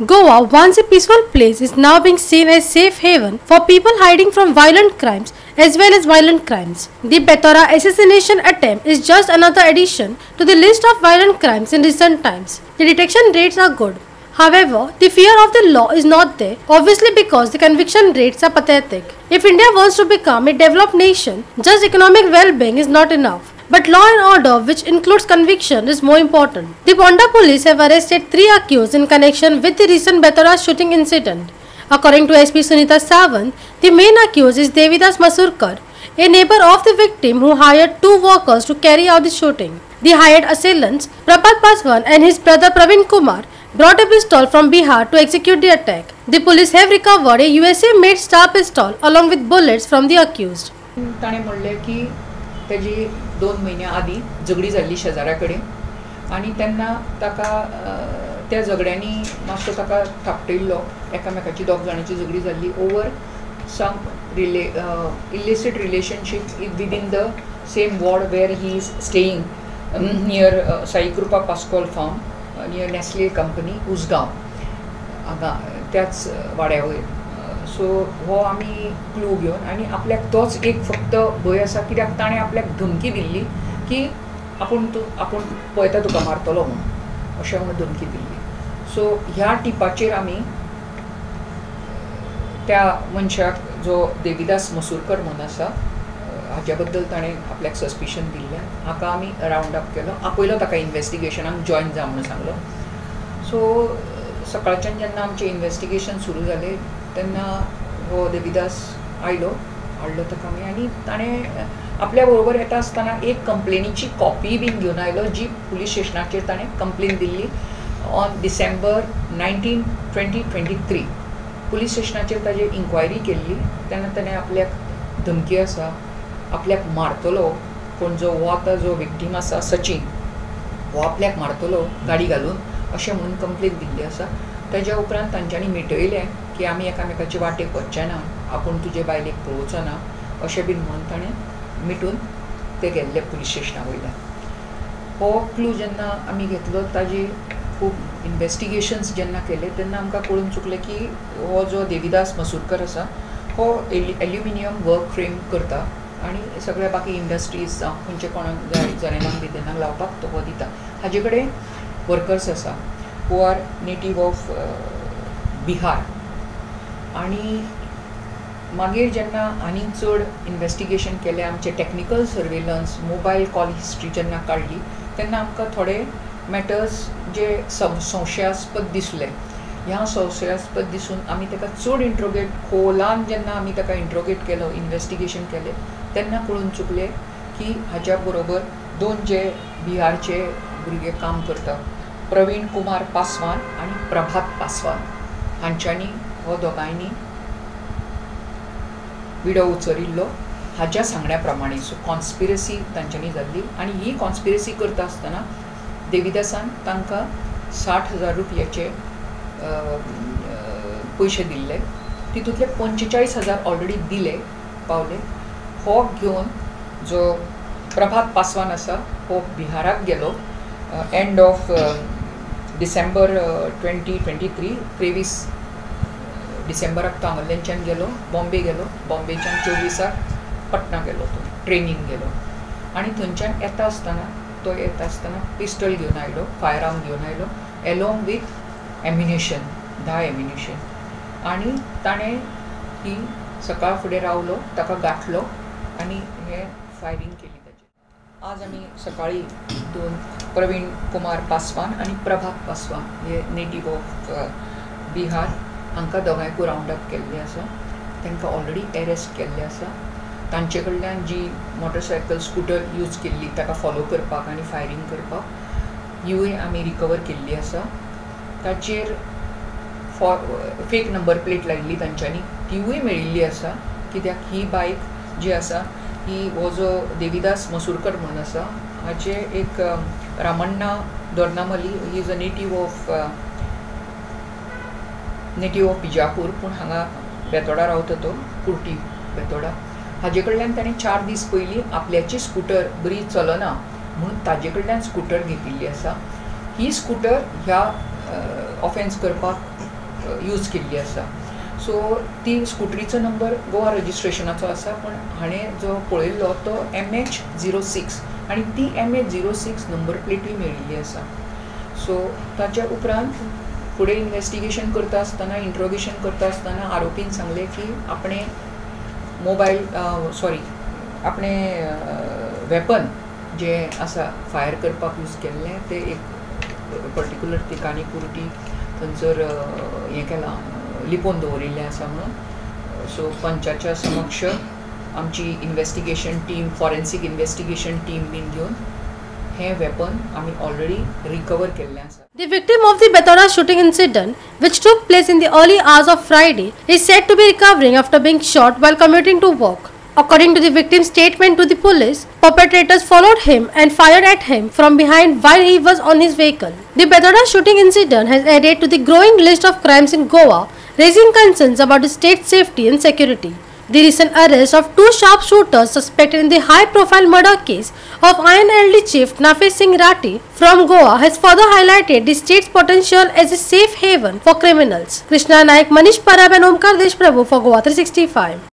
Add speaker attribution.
Speaker 1: Goa, once a peaceful place, is now being seen as safe haven for people hiding from violent crimes as well as violent crimes. The Betora assassination attempt is just another addition to the list of violent crimes in recent times. The detection rates are good. However, the fear of the law is not there, obviously because the conviction rates are pathetic. If India wants to become a developed nation, just economic well-being is not enough. But law and order, which includes conviction, is more important. The Ponda police have arrested 3 accused in connection with the recent Betora shooting incident. According to SP Sunita Sawant, the main accused is Devidas Masurkar, a neighbor of the victim who hired 2 workers to carry out the shooting. The hired assailants, Prabhat Paswan and his brother Praveen Kumar, brought a pistol from Bihar to execute the attack. The police have recovered a USA-made star pistol along with bullets from the accused.
Speaker 2: ताणे म्हणले की त्याची 2 महिन्या आधी झगडी जाल्ली शेजाऱ्या कडेन आनी तेन्ना ताका त्या झगड्यांनी मातसो ताका थापटयल्लो एकामेकाची 2 जाणांची झगडी जाल्ली over some illicit relationship within the same ward where he is staying near Sai Krupa Pascal farm near Nestle company Usgaon हांगा त्याच वाड्या वयर सो हो आमी क्लू घेवन आनी आपल्याक तोच एक फक्त भंय आसा कित्याक ताणें आपल्याक धमकी दिल्ली की आपूण पळयता तुका मारतलो म्हणून अशें म्हणून धमकी दिल्ली सो ह्या टिपाचेर आमी त्या मनशाक जो देविदास मसूरकर म्हणून आसा हाच्या बद्दल ताणें आपल्याक सस्पिशन दिल्लें हाका आमी रावंड अप केलो आपयलो ताका इन्वेस्टिगेशनाक जॉयन जा म्हणून सांगलो सो सकाळच्यान जेन्ना आमचें इन्वेस्टिगेशन सुरू जालें तेन्ना हो देविदास हाडलो ताका आमी आनी ताणें आपल्या बरोबर येता आसतना एक कंप्लेनीची कॉपी बीन घेवन आयलो जी पुलीस स्टेशनाचेर ताणें complain Delhi on December 19, 2023 police स्टेशनाचेर ताजेर इन्क्वायरी केल्ली तेन्ना ताणें आपल्याक धमकी आसा आपल्याक मारतलो कोण जो हो आतां जो विक्टीम आसा सचिन हो आपल्याक मारतलो गाडी घालून अशें म्हणून कंप्लेन दिल्ली आसा तेज्या उपरांत तांच्यांनी मिटयलें की आमी एकामेकाचे वाटेक वचचे ना आपूण तुजे बायलेक पळोवचो ना अशें बीन म्हणून ताणें मिटून ते गेल्ले पुलीस स्टेशना वयल्यान हो क्लू जेन्ना आमी घेतलो ताजे खूब इन्वेस्टिगेशन्स जेन्ना केले तेन्ना आमकां कळून चुकलें की हो जो देविदास मसूरकर आसा हो एल्युमिनियम वर्क फ्रेम करता आनी सगळ्या बाकी इंडस्ट्रीज जावं खंयचे कोणाक जाय जनेलांक बिदेनाक लावपाक तो हो दिता हाजे कडेन वर्कर्स आसा who are native of Bihar आनी मागीर जेन्ना आनीक चड इन्वेस्टिगेशन केलें आमचें technical surveillance mobile call history जेन्ना काडली तेन्ना आमकां थोडे मॅटर्स जे संशयास्पद दिसले ह्या संशयास्पद दिसून आमी ताका चड इंट्रोगेट खोलान जेन्ना आमी ताका इंट्रोगेट केलो इन्वेस्टिगेशन केलें तेन्ना कळून चुकलें की हाच्या बरोबर 2 जे बिहारचे भुरगे काम करता प्रवीण कुमार पासवान आनी प्रभात पासवान हांच्यांनी हो दोगांयनी विडो उचलिल्लो हाच्या सांगण्या प्रमाणे सो कॉन्स्पिरसी तांच्यांनी जाल्ली आनी ही कॉन्स्पिरसी करता आसतना देविदासान तांकां 60,000 रुपयाचे पयशे दिल्ले तितूंतले 45,000 ऑलरेडी दिले पावले हो घेवन जो प्रभात पासवान आसा हो बिहाराक गेलो एंड ऑफ डिसेंबर 2023 23 डिसेंबराक तो हांगाच्यान गेलो बॉम्बे गेलो बॉम्बेच्यान 24 पटना गेलो तो ट्रेनीन गेलो आनी थंयच्यान येता आसतना पिस्टल घेवन आयलो फायर आर्म घेवन आयलो एलोंग वीथ एम्युनेशन 10 एम्युनेशन आनी ताणें ही सकाळ फुडें रावलो ताका गाठलो आनी हे फायरींग केली ताचेर आज आमी सकाळी 2 प्रवीण कुमार पासवान आनी प्रभात पासवान हे नेटीव ऑफ बिहार हांकां दोगांयकूय रावंड अप केल्ले आसा तांकां ऑलरेडी एरेस्ट केल्ले आसा तांचे कडल्यान जी मोटरसायकल स्कूटर यूज केल्ली ताका फॉलो करपाक आनी फायरींग करपाक यूय आमी रिकवर केल्ली आसा ताचेर फेक नंबर प्लेट लायिल्ली तांच्यांनी तिवूय मेळिल्ली आसा कित्याक ही बायक जी आसा ही हो जो देविदास मसूरकर म्हणून आसा हाचे एक Ramanna Dornamali he is a native of Bijapur पूण हांगा बेतोडा रावता तो कुर्टी बेतोडा हाजे कडल्यान ताणें 4 दीस पयलीं आपल्याची स्कूटर बरी चलना म्हणून ताजे कडल्यान स्कूटर घेतिल्ली आसा ही स्कूटर ह्या ऑफेन्स करपाक यूज केल्ली आसा. सो ती स्कुटरीचो नंबर गोवा रजिस्ट्रेशनाचो आसा, पण हाणें जो पळयल्लो तो MH06 आनी ती MH06 नंबर प्लेटूय मेळिल्ली आसा. सो ताच्या उपरांत फुडें इन्वेस्टिगेशन करता आसतना, इंट्रोगेशन करता आसतना आरोपीन सांगलें की आपणे आपणे वेपन जे आसा फायर करपाक यूज केल्लें ते एक पर्टिक्युलर ठिकाणी कुर्टी थंयसर हें केलां, लिपोवन दवरिल्लें आसा म्हणून. सो पंचाच्या समक्ष आमची investigation team, forensic investigation team बीन घेवन हें वेपन आमी ऑलरेडी रिकवर केल्लें आसा.
Speaker 1: The victim of the Betora shooting incident, which took place in the early hours of Friday, is said to be recovering after being shot while commuting to work. According to the victim's statement to the police, perpetrators followed him and fired at him from behind while he was on his vehicle. The Betora shooting incident has added to the growing list of crimes in Goa, raising concerns about the state's safety and security. The recent arrest of two sharpshooters suspected in the high-profile murder case of INLD chief Nafis Singh Rati from Goa has further highlighted the state's potential as a safe haven for criminals. Krishna Naik, Manish Parab and Omkar Deshprabhu for Goa 365.